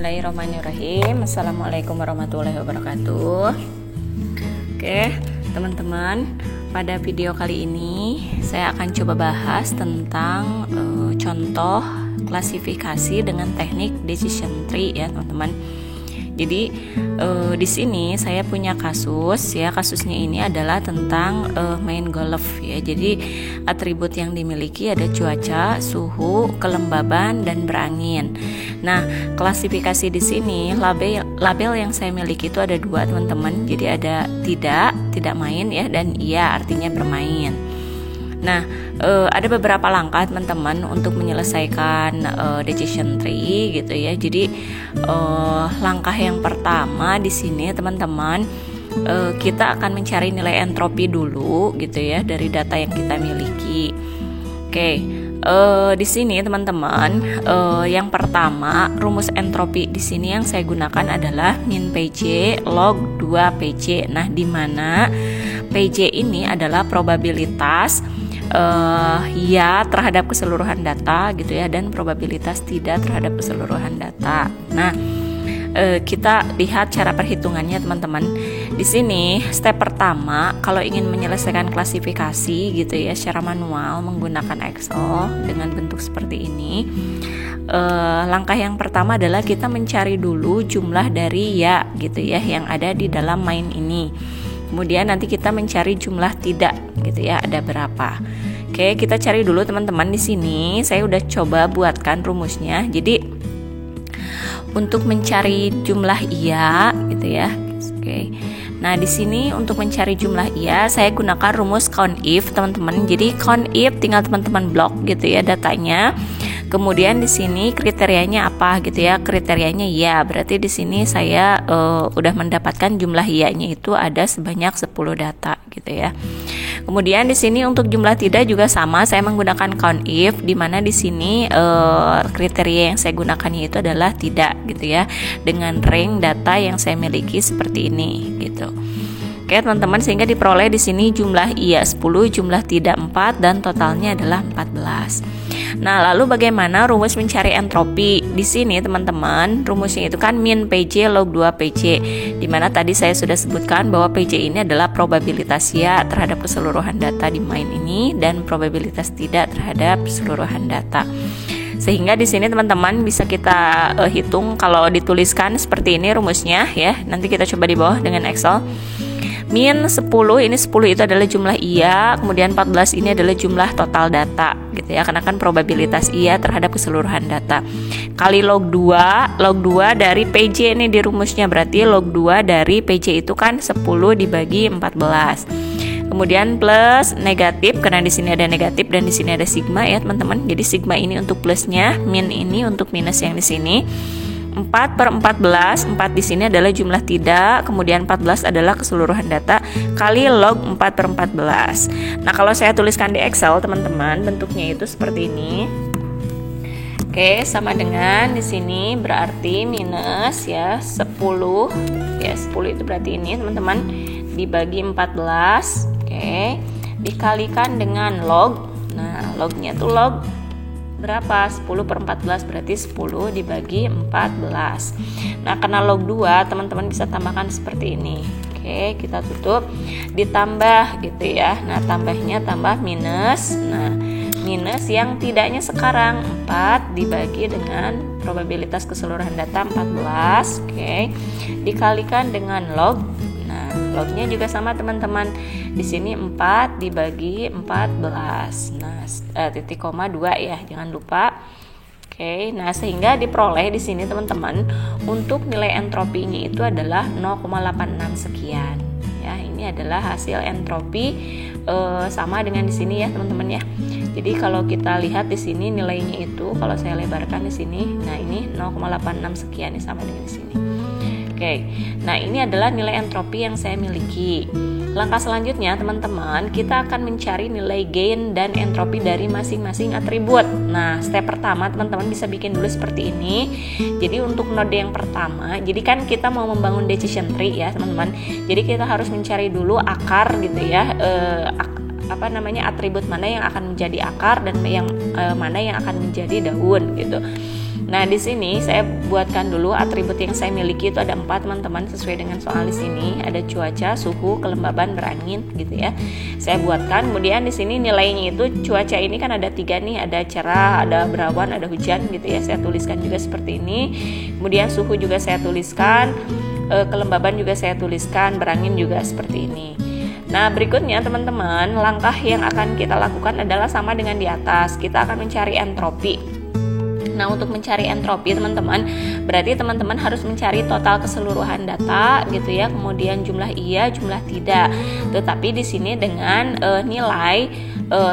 Bismillahirrahmanirrahim. Assalamualaikum warahmatullahi wabarakatuh. Oke, teman-teman, pada video kali ini saya akan coba bahas tentang contoh klasifikasi dengan teknik decision tree ya, teman-teman. Jadi di sini saya punya kasus ya. Kasusnya ini adalah tentang main golf ya. Jadi atribut yang dimiliki ada cuaca, suhu, kelembaban, dan berangin. Nah, klasifikasi di sini label yang saya miliki itu ada dua, teman-teman. Jadi ada tidak main ya, dan iya artinya bermain. Nah, ada beberapa langkah teman-teman untuk menyelesaikan decision tree gitu ya. Jadi langkah yang pertama di sini teman-teman, kita akan mencari nilai entropi dulu gitu ya dari data yang kita miliki. Oke, di sini teman-teman, yang pertama rumus entropi di sini yang saya gunakan adalah min PJ log 2 PJ. Nah, di mana PJ ini adalah probabilitas ya terhadap keseluruhan data gitu ya, dan probabilitas tidak terhadap keseluruhan data. Nah, kita lihat cara perhitungannya teman-teman. Di sini step pertama kalau ingin menyelesaikan klasifikasi gitu ya secara manual menggunakan Excel dengan bentuk seperti ini, langkah yang pertama adalah kita mencari dulu jumlah dari ya gitu ya yang ada di dalam main ini. Kemudian nanti kita mencari jumlah tidak gitu ya, ada berapa. Oke, kita cari dulu teman-teman. Di sini saya udah coba buatkan rumusnya. Jadi untuk mencari jumlah iya gitu ya. Oke. Nah, di sini untuk mencari jumlah iya saya gunakan rumus count if, teman-teman. Jadi count if tinggal teman-teman blok gitu ya datanya. Kemudian di sini kriterianya apa gitu ya? Kriterianya ya. Berarti di sini saya udah mendapatkan jumlah iya-nya itu ada sebanyak 10 data gitu ya. Kemudian di sini untuk jumlah tidak juga sama, saya menggunakan count if, di mana di sini kriteria yang saya gunakannya itu adalah tidak gitu ya, dengan range data yang saya miliki seperti ini gitu. Oke, teman-teman, sehingga diperoleh di sini jumlah iya 10, jumlah tidak 4, dan totalnya adalah 14. Nah, lalu bagaimana rumus mencari entropi? Di sini teman-teman, rumusnya itu kan min PJ log 2 PJ, di mana tadi saya sudah sebutkan bahwa PJ ini adalah probabilitas ya terhadap keseluruhan data di main ini dan probabilitas tidak terhadap keseluruhan data. Sehingga di sini teman-teman bisa kita hitung kalau dituliskan seperti ini rumusnya ya. Nanti kita coba di bawah dengan Excel. Min 10, ini 10 itu adalah jumlah iya, kemudian 14 ini adalah jumlah total data gitu ya, karena kan probabilitas iya terhadap keseluruhan data. Kali log 2 dari PJ ini di rumusnya, berarti log 2 dari PJ itu kan 10 dibagi 14. Kemudian plus negatif, karena di sini ada negatif dan di sini ada sigma ya, teman-teman. Jadi sigma ini untuk plusnya, min ini untuk minus yang di sini. 4 per 14, 4 di sini adalah jumlah tidak, kemudian 14 adalah keseluruhan data, kali log 4 per 14. Nah, kalau saya tuliskan di Excel, teman-teman, bentuknya itu seperti ini. Oke, sama dengan di sini berarti minus ya 10. Ya, 10 itu berarti ini, teman-teman, dibagi 14. Oke, dikalikan dengan log. Nah, lognya tuh log berapa? 10 per 14 berarti 10 dibagi 14. Nah, karena log 2 teman-teman bisa tambahkan seperti ini. Oke, kita tutup, ditambah gitu ya. Nah, tambahnya tambah minus. Nah, minus yang tidaknya sekarang 4 dibagi dengan probabilitas keseluruhan data 14. Oke, dikalikan dengan log. Nah, lognya juga sama teman-teman. Di sini 4 dibagi 14. Nah, titik koma 2 ya, jangan lupa. Oke, nah sehingga diperoleh di sini teman-teman untuk nilai entropinya itu adalah 0,86 sekian. Ya, ini adalah hasil entropi sama dengan di sini ya, teman-teman ya. Jadi kalau kita lihat di sini nilainya itu kalau saya lebarkan di sini, nah ini 0,86 sekian, ini sama dengan di sini. Oke, nah ini adalah nilai entropi yang saya miliki. Langkah selanjutnya teman-teman, kita akan mencari nilai gain dan entropi dari masing-masing atribut. Nah, step pertama teman-teman bisa bikin dulu seperti ini. Jadi untuk node yang pertama, jadi kan kita mau membangun decision tree ya teman-teman. Jadi kita harus mencari dulu akar gitu ya, atribut mana yang akan menjadi akar dan yang mana yang akan menjadi daun gitu. Nah, di sini saya buatkan dulu atribut yang saya miliki itu ada 4 teman-teman, sesuai dengan soal di sini. Ada cuaca, suhu, kelembaban, berangin gitu ya. Saya buatkan. Kemudian di sini nilainya itu cuaca ini kan ada 3 nih, ada cerah, ada berawan, ada hujan gitu ya. Saya tuliskan juga seperti ini. Kemudian suhu juga saya tuliskan, kelembaban juga saya tuliskan, berangin juga seperti ini. Nah, berikutnya teman-teman, langkah yang akan kita lakukan adalah sama dengan di atas. Kita akan mencari entropi. Nah, untuk mencari entropi teman-teman, berarti teman-teman harus mencari total keseluruhan data gitu ya, kemudian jumlah iya, jumlah tidak. Tetapi di sini dengan nilai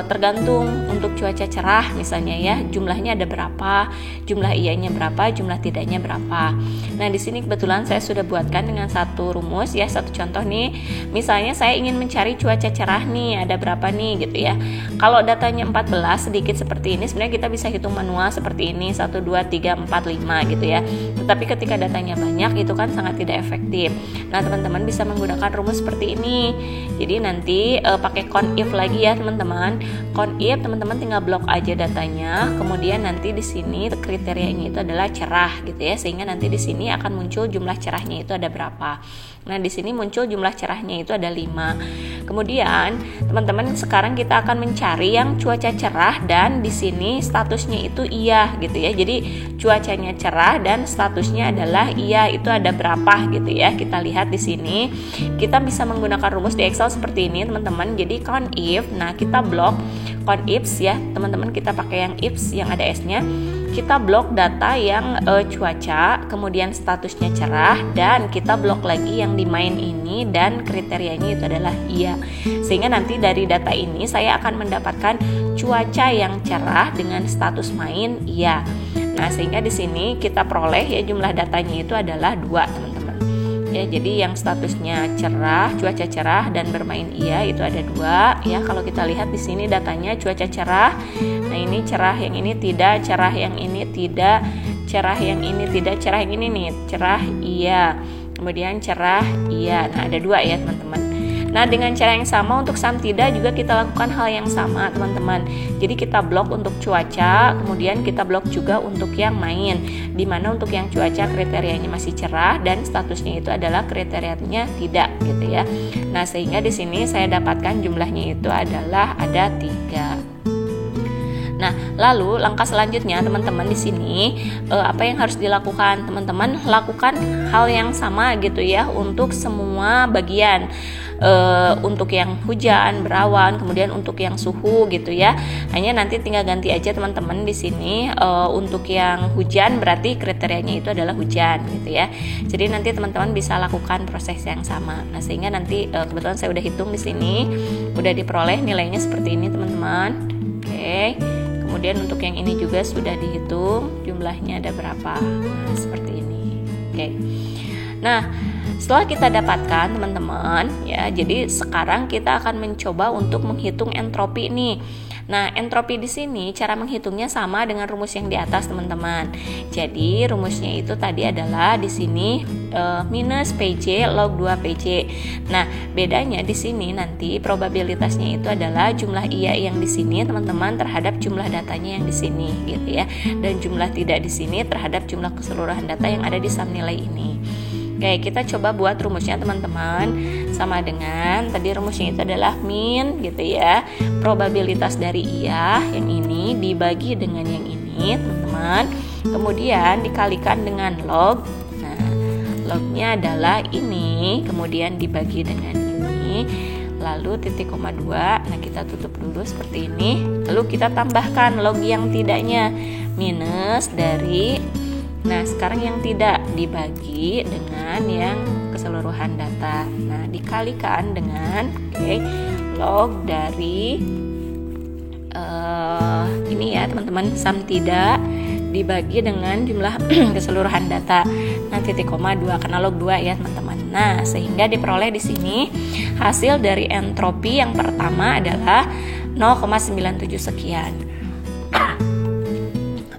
tergantung untuk cuaca cerah misalnya ya, jumlahnya ada berapa, jumlah iyanya berapa, jumlah tidaknya berapa. Nah, di sini kebetulan saya sudah buatkan dengan satu rumus ya, satu contoh nih. Misalnya saya ingin mencari cuaca cerah nih, ada berapa nih gitu ya. Kalau datanya 14 sedikit seperti ini, sebenarnya kita bisa hitung manual seperti ini, 1, 2, 3, 4, 5 gitu ya. Tetapi ketika datanya banyak itu kan sangat tidak efektif. Nah, teman-teman bisa menggunakan rumus seperti ini. Jadi nanti pakai count if lagi ya teman-teman. Count if teman-teman tinggal blok aja datanya. Kemudian nanti di sini kriterianya itu adalah cerah gitu ya. Sehingga nanti di sini akan muncul jumlah cerahnya itu ada berapa. Nah, di sini muncul jumlah cerahnya itu ada 5. Kemudian teman-teman sekarang kita akan mencari yang cuaca cerah dan di sini statusnya itu iya gitu ya. Jadi cuacanya cerah dan statusnya adalah iya, itu ada berapa gitu ya. Kita lihat di sini. Kita bisa menggunakan rumus di Excel seperti ini teman-teman. Jadi count if, nah kita blok count ifs ya teman-teman, kita pakai yang ifs yang ada S-nya. Kita blok data yang cuaca, kemudian statusnya cerah, dan kita blok lagi yang di main ini dan kriterianya itu adalah iya. Sehingga nanti dari data ini saya akan mendapatkan cuaca yang cerah dengan status main iya. Nah, sehingga di sini kita peroleh ya jumlah datanya itu adalah 2 teman-teman. Ya, jadi yang statusnya cerah, cuaca cerah dan bermain iya itu ada 2 ya. Kalau kita lihat di sini datanya cuaca cerah. Nah, ini cerah, yang ini tidak, cerah yang ini tidak, cerah yang ini tidak, cerah yang ini nih, cerah iya. Kemudian cerah iya. Nah, ada 2 ya, teman-teman. Nah, dengan cara yang sama untuk sam tidak juga kita lakukan hal yang sama, teman-teman. Jadi kita blok untuk cuaca, kemudian kita blok juga untuk yang main. Dimana untuk yang cuaca kriterianya masih cerah dan statusnya itu adalah kriterianya tidak gitu ya. Nah, sehingga di sini saya dapatkan jumlahnya itu adalah ada 3. Nah, lalu langkah selanjutnya teman-teman di sini apa yang harus dilakukan? Teman-teman lakukan hal yang sama gitu ya untuk semua bagian. Untuk yang hujan, berawan, kemudian untuk yang suhu gitu ya. Hanya nanti tinggal ganti aja teman-teman di sini untuk yang hujan berarti kriterianya itu adalah hujan gitu ya. Jadi nanti teman-teman bisa lakukan proses yang sama. Nah, sehingga nanti kebetulan saya udah hitung di sini, udah diperoleh nilainya seperti ini teman-teman. Oke. Kemudian untuk yang ini juga sudah dihitung jumlahnya ada berapa. Nah, seperti ini. Oke. Nah, setelah kita dapatkan teman-teman ya, jadi sekarang kita akan mencoba untuk menghitung entropi nih. Nah, entropi di sini cara menghitungnya sama dengan rumus yang di atas teman-teman. Jadi rumusnya itu tadi adalah di sini minus PJ log 2 PJ. Nah, bedanya di sini nanti probabilitasnya itu adalah jumlah iya yang di sini teman-teman terhadap jumlah datanya yang di sini gitu ya. Dan jumlah tidak di sini terhadap jumlah keseluruhan data yang ada di sum nilai ini. Oke, kita coba buat rumusnya teman-teman. Sama dengan tadi rumusnya itu adalah min gitu ya. Probabilitas dari iya yang ini dibagi dengan yang ini teman-teman. Kemudian dikalikan dengan log. Nah, lognya adalah ini. Kemudian dibagi dengan ini. Lalu titik koma 2. Nah, kita tutup dulu seperti ini. Lalu kita tambahkan log yang tidaknya. Minus dari, nah sekarang yang tidak dibagi dengan yang keseluruhan data. Nah, dikalikan dengan log dari ini ya teman-teman, sum tidak dibagi dengan jumlah keseluruhan data. Nah, titik koma 2 karena log 2 ya teman-teman. Nah, sehingga diperoleh di sini hasil dari entropi yang pertama adalah 0,97 sekian.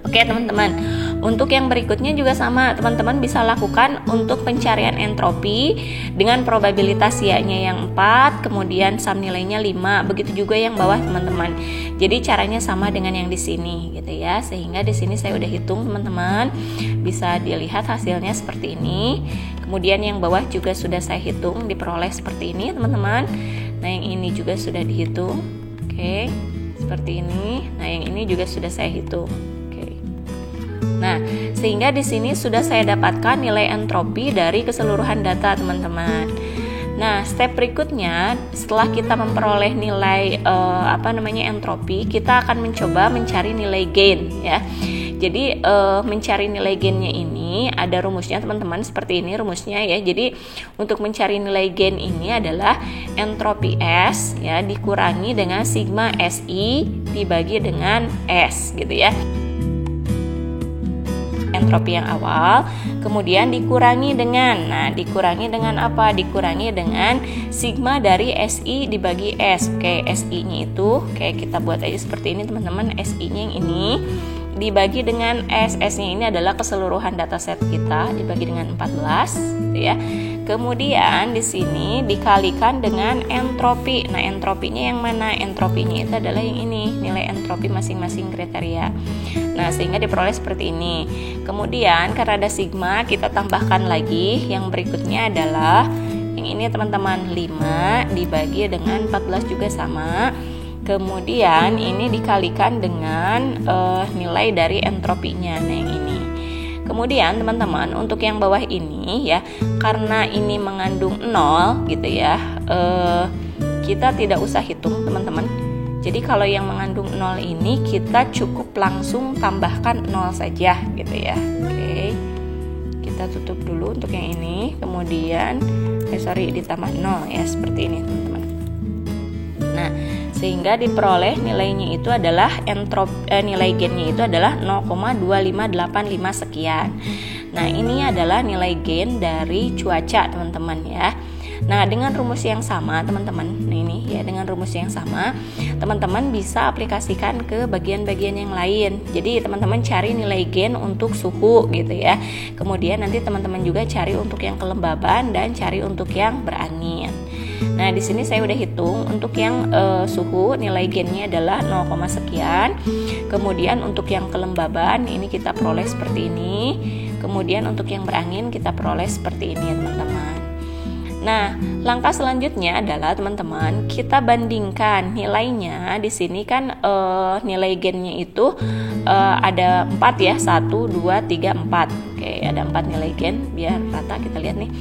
Oke teman-teman, Untuk yang berikutnya juga sama, teman-teman bisa lakukan untuk pencarian entropi dengan probabilitas Y-nya yang 4, kemudian sum nilainya 5. Begitu juga yang bawah, teman-teman. Jadi caranya sama dengan yang di sini gitu ya. Sehingga di sini saya udah hitung, teman-teman. Bisa dilihat hasilnya seperti ini. Kemudian yang bawah juga sudah saya hitung, diperoleh seperti ini, teman-teman. Nah, yang ini juga sudah dihitung. Oke, seperti ini. Nah, yang ini juga sudah saya hitung. Nah, sehingga di sini sudah saya dapatkan nilai entropi dari keseluruhan data, teman-teman. Nah, step berikutnya setelah kita memperoleh nilai entropi, kita akan mencoba mencari nilai gain ya. Jadi mencari nilai gainnya ini ada rumusnya, teman-teman, seperti ini rumusnya ya. Jadi untuk mencari nilai gain ini adalah entropi S ya dikurangi dengan sigma SI dibagi dengan S gitu ya. Entropi yang awal, kemudian dikurangi dengan, dikurangi dengan apa? Dikurangi dengan sigma dari SI dibagi S. Oke, SI-nya itu, kita buat aja seperti ini, teman-teman. SI-nya yang ini dibagi dengan S. S-nya ini adalah keseluruhan dataset kita dibagi dengan 14, gitu ya. Kemudian di sini dikalikan dengan entropi. Nah, entropinya yang mana? Entropinya itu adalah yang ini, nilai entropi masing-masing kriteria. Nah, sehingga diperoleh seperti ini. Kemudian karena ada sigma, kita tambahkan lagi. Yang berikutnya adalah yang ini, teman-teman, 5 dibagi dengan 14 juga sama. Kemudian ini dikalikan dengan nilai dari entropinya. Nah, yang ini. Kemudian teman-teman, untuk yang bawah ini ya, karena ini mengandung 0 gitu ya, kita tidak usah hitung, teman-teman. Jadi kalau yang mengandung 0 ini kita cukup langsung tambahkan 0 saja gitu ya. Oke, kita tutup dulu untuk yang ini. Kemudian ditambah 0 ya, seperti ini, teman-teman. Nah, sehingga diperoleh nilainya itu adalah nilai gainnya itu adalah 0,2585 sekian. Nah, ini adalah nilai gain dari cuaca, teman-teman ya. Nah, dengan rumus yang sama, teman-teman, dengan rumus yang sama, teman-teman bisa aplikasikan ke bagian-bagian yang lain. Jadi, teman-teman cari nilai gain untuk suhu gitu ya. Kemudian nanti teman-teman juga cari untuk yang kelembaban dan cari untuk yang berangin. Nah, di sini saya udah hitung untuk yang suhu nilai gainnya adalah 0, sekian. Kemudian untuk yang kelembaban ini kita peroleh seperti ini. Kemudian untuk yang berangin kita peroleh seperti ini, teman-teman. Nah, langkah selanjutnya adalah, teman-teman, kita bandingkan nilainya. Di sini kan nilai gainnya itu ada 4 ya, 1, 2, 3, 4. Oke, ada 4 nilai gain, biar rata kita lihat nih.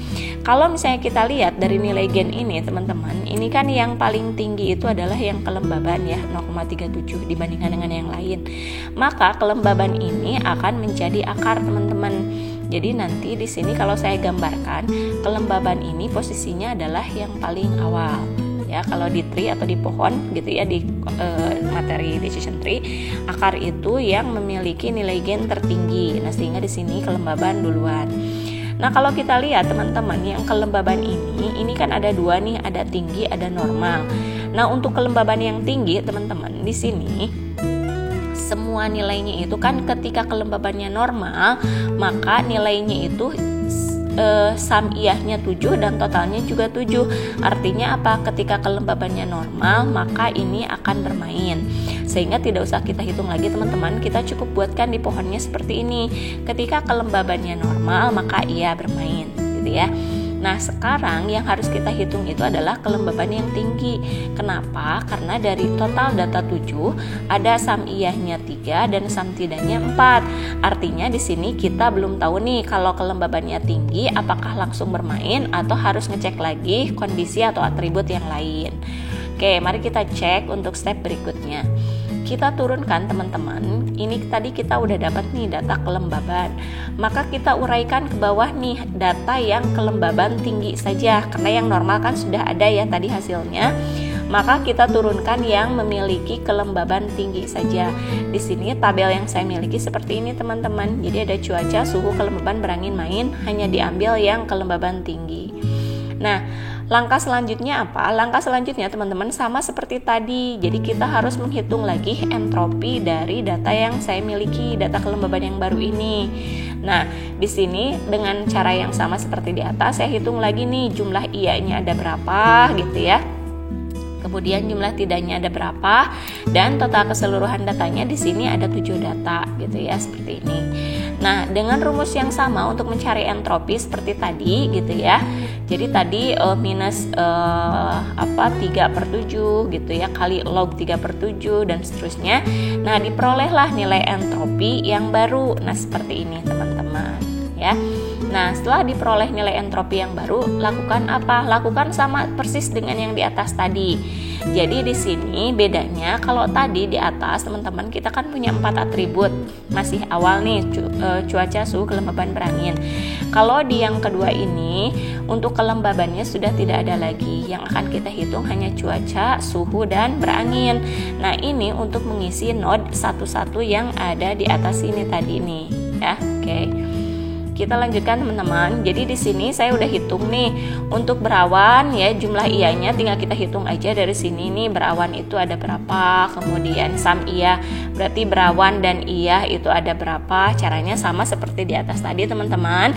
Kalau misalnya kita lihat dari nilai gain ini, teman-teman, ini kan yang paling tinggi itu adalah yang kelembaban ya, 0,37 dibandingkan dengan yang lain. Maka kelembaban ini akan menjadi akar, teman-teman. Jadi nanti di sini kalau saya gambarkan, kelembaban ini posisinya adalah yang paling awal. Ya, kalau di tree atau di pohon gitu ya, di materi decision tree, akar itu yang memiliki nilai gain tertinggi. Nah, sehingga di sini kelembaban duluan. Nah, kalau kita lihat, teman-teman, yang kelembaban ini kan ada 2 nih, ada tinggi, ada normal. Nah, untuk kelembaban yang tinggi, teman-teman, di sini semua nilainya itu kan ketika kelembabannya normal, maka nilainya itu sum iyahnya 7 dan totalnya juga 7. Artinya apa? Ketika kelembabannya normal, maka ini akan bermain. Sehingga tidak usah kita hitung lagi, teman-teman. Kita cukup buatkan di pohonnya seperti ini. Ketika kelembabannya normal, maka ia bermain, gitu ya. Nah, sekarang yang harus kita hitung itu adalah kelembaban yang tinggi. Kenapa? Karena dari total data 7 ada sum iyahnya 3 dan sum tidaknya 4. Artinya di sini kita belum tahu nih kalau kelembabannya tinggi apakah langsung bermain atau harus ngecek lagi kondisi atau atribut yang lain. Oke, mari kita cek untuk step berikutnya. Kita turunkan, teman-teman. Ini tadi kita udah dapat nih data kelembaban. Maka kita uraikan ke bawah nih data yang kelembaban tinggi saja. Karena yang normal kan sudah ada ya tadi hasilnya. Maka kita turunkan yang memiliki kelembaban tinggi saja. Di sini tabel yang saya miliki seperti ini, teman-teman. Jadi ada cuaca, suhu, kelembaban, berangin, main, hanya diambil yang kelembaban tinggi. Nah, langkah selanjutnya apa? Langkah selanjutnya teman-teman sama seperti tadi. Jadi kita harus menghitung lagi entropi dari data yang saya miliki, data kelembaban yang baru ini. Nah, di sini dengan cara yang sama seperti di atas, saya hitung lagi nih jumlah iya-nya ada berapa gitu ya. Kemudian jumlah tidaknya ada berapa, dan total keseluruhan datanya di sini ada 7 data gitu ya, seperti ini. Nah, dengan rumus yang sama untuk mencari entropi seperti tadi gitu ya. Jadi tadi minus 3/7 gitu ya, kali log 3/7 dan seterusnya. Nah, diperolehlah nilai entropi yang baru. Nah, seperti ini teman-teman ya. Nah, setelah diperoleh nilai entropi yang baru, lakukan apa? Lakukan sama persis dengan yang di atas tadi. Jadi di sini bedanya, kalau tadi di atas teman-teman kita kan punya 4 atribut. Masih awal nih, cuaca, suhu, kelembaban, berangin. Kalau di yang kedua ini, untuk kelembabannya sudah tidak ada lagi. Yang akan kita hitung hanya cuaca, suhu, dan berangin. Nah, ini untuk mengisi node satu-satu yang ada di atas ini tadi nih, ya. Oke. Kita lanjutkan teman-teman. Jadi di sini saya udah hitung nih untuk berawan ya, jumlah iya-nya tinggal kita hitung aja dari sini nih, berawan itu ada berapa, kemudian sum iya, berarti berawan dan iya itu ada berapa. Caranya sama seperti di atas tadi teman-teman.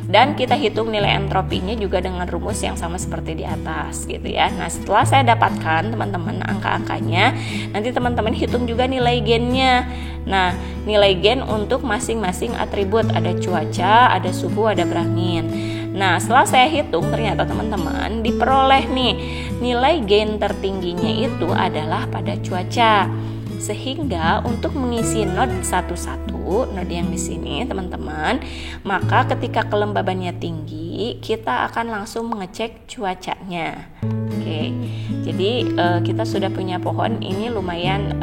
Dan kita hitung nilai entropinya juga dengan rumus yang sama seperti di atas gitu ya. Nah, setelah saya dapatkan teman-teman angka-angkanya, nanti teman-teman hitung juga nilai gennya. Nah, nilai gen untuk masing-masing atribut, ada cuaca, ada suhu, ada berangin. Nah, setelah saya hitung ternyata teman-teman diperoleh nih nilai gen tertingginya itu adalah pada cuaca. Sehingga untuk mengisi node satu-satu, node yang di sini teman-teman, maka ketika kelembabannya tinggi, kita akan langsung mengecek cuacanya. Oke, jadi kita sudah punya pohon ini lumayan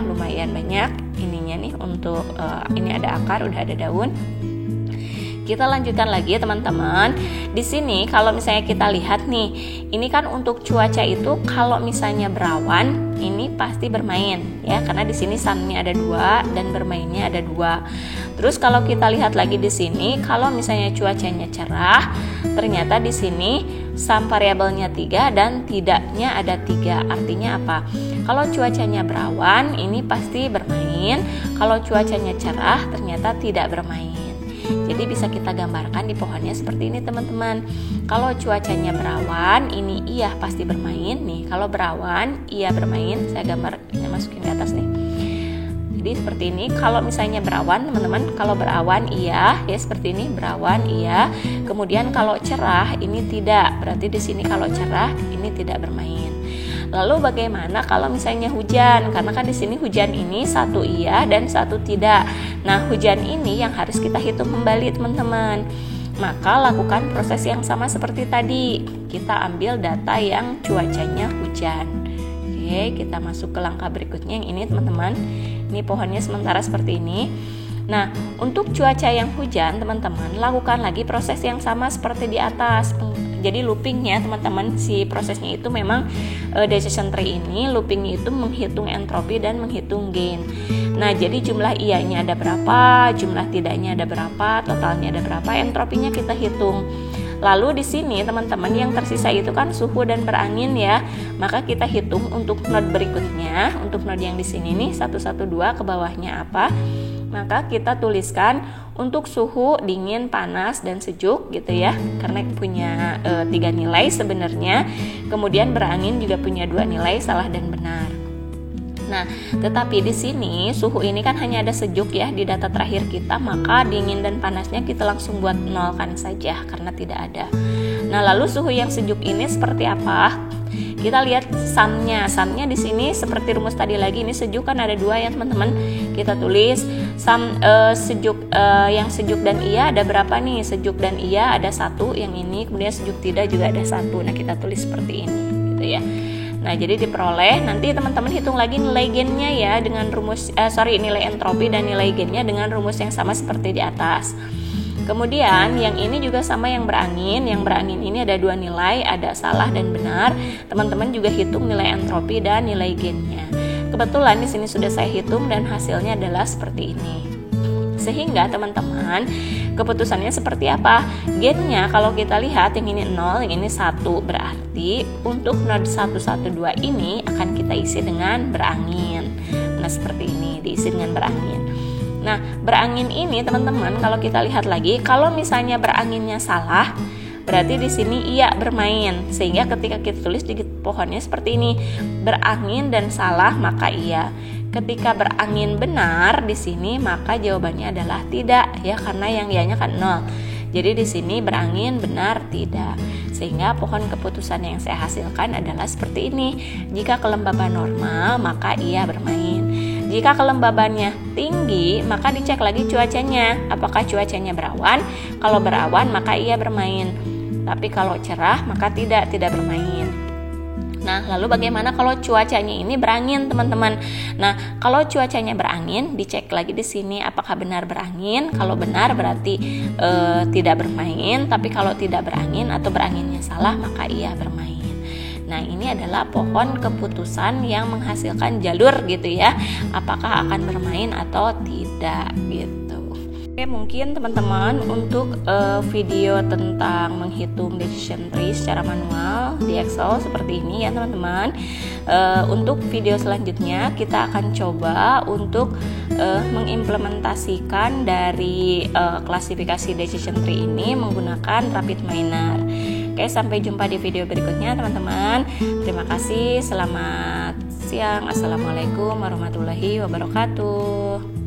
lumayan banyak ininya nih untuk ini ada akar, udah ada daun. Kita lanjutkan lagi teman-teman. Di sini kalau misalnya kita lihat nih, ini kan untuk cuaca itu kalau misalnya berawan ini pasti bermain ya, karena di sini sunnya ada 2 dan bermainnya ada 2. Terus kalau kita lihat lagi di sini, kalau misalnya cuacanya cerah, ternyata di sini sum variabelnya 3 dan tidaknya ada 3. Artinya apa? Kalau cuacanya berawan ini pasti bermain, kalau cuacanya cerah ternyata tidak bermain. Jadi bisa kita gambarkan di pohonnya seperti ini teman-teman. Kalau cuacanya berawan, ini iya pasti bermain nih. Kalau berawan, iya bermain. Saya gambarnya masukin di atas nih. Jadi seperti ini. Kalau misalnya berawan teman-teman, kalau berawan iya, ya seperti ini berawan iya. Kemudian kalau cerah ini tidak. Berarti di sini kalau cerah ini tidak bermain. Lalu bagaimana kalau misalnya hujan? Karena kan di sini hujan ini 1 iya dan 1 tidak. Nah, hujan ini yang harus kita hitung kembali teman-teman. Maka lakukan proses yang sama seperti tadi. Kita ambil data yang cuacanya hujan. Oke, kita masuk ke langkah berikutnya yang ini teman-teman. Ini pohonnya sementara seperti ini. Nah, untuk cuaca yang hujan teman-teman, lakukan lagi proses yang sama seperti di atas. Jadi loopingnya teman-teman, si prosesnya itu memang decision tree ini loopingnya itu menghitung entropi dan menghitung gain. Nah, jadi jumlah iya-nya ada berapa, jumlah tidaknya ada berapa, totalnya ada berapa, entropinya kita hitung. Lalu di sini teman-teman yang tersisa itu kan suhu dan berangin ya. Maka kita hitung untuk node berikutnya, untuk node yang di sini nih 112 ke bawahnya apa? Maka kita tuliskan untuk suhu dingin, panas, dan sejuk gitu ya, karena punya 3 nilai sebenarnya. Kemudian berangin juga punya 2 nilai, salah dan benar. Nah, tetapi di sini suhu ini kan hanya ada sejuk ya di data terakhir kita, maka dingin dan panasnya kita langsung buat nolkan saja karena tidak ada. Nah, lalu suhu yang sejuk ini seperti apa? Kita lihat sumnya di sini seperti rumus tadi lagi, ini sejuk kan ada 2 ya teman-teman. Kita tulis sum sejuk yang sejuk dan iya ada berapa nih? Sejuk dan iya ada 1 yang ini, kemudian sejuk tidak juga ada 1. Nah, kita tulis seperti ini gitu ya. Nah, jadi diperoleh, nanti teman-teman hitung lagi nilai gennya ya dengan rumus nilai entropi dan nilai gennya dengan rumus yang sama seperti di atas. Kemudian yang ini juga sama yang berangin. Yang berangin ini ada 2 nilai, ada salah dan benar. Teman-teman juga hitung nilai entropi dan nilai gennya. Kebetulan di sini sudah saya hitung dan hasilnya adalah seperti ini. Sehingga teman-teman, keputusannya seperti apa? Gainnya kalau kita lihat yang ini 0, yang ini 1, berarti untuk node 112 ini akan kita isi dengan berangin. Nah seperti ini, diisi dengan berangin. Nah berangin ini teman-teman, kalau kita lihat lagi, kalau misalnya beranginnya salah, berarti di sini iya bermain. Sehingga ketika kita tulis di pohonnya seperti ini, berangin dan salah maka iya. Ketika berangin benar di sini maka jawabannya adalah tidak ya, karena yang ianya kan 0. Jadi di sini berangin benar tidak. Sehingga pohon keputusan yang saya hasilkan adalah seperti ini. Jika kelembaban normal maka iya bermain. Jika kelembabannya tinggi maka dicek lagi cuacanya. Apakah cuacanya berawan? Kalau berawan maka iya bermain. Tapi kalau cerah maka tidak bermain. Nah, lalu bagaimana kalau cuacanya ini berangin, teman-teman? Nah, kalau cuacanya berangin, dicek lagi di sini apakah benar berangin. Kalau benar berarti tidak bermain, tapi kalau tidak berangin atau beranginnya salah maka iya bermain. Nah, ini adalah pohon keputusan yang menghasilkan jalur gitu ya. Apakah akan bermain atau tidak gitu. Oke, mungkin teman-teman untuk video tentang menghitung decision tree secara manual di Excel seperti ini ya teman-teman. Untuk video selanjutnya kita akan coba untuk mengimplementasikan dari klasifikasi decision tree ini menggunakan rapid miner. Oke, sampai jumpa di video berikutnya teman-teman. Terima kasih, selamat siang. Assalamualaikum warahmatullahi wabarakatuh.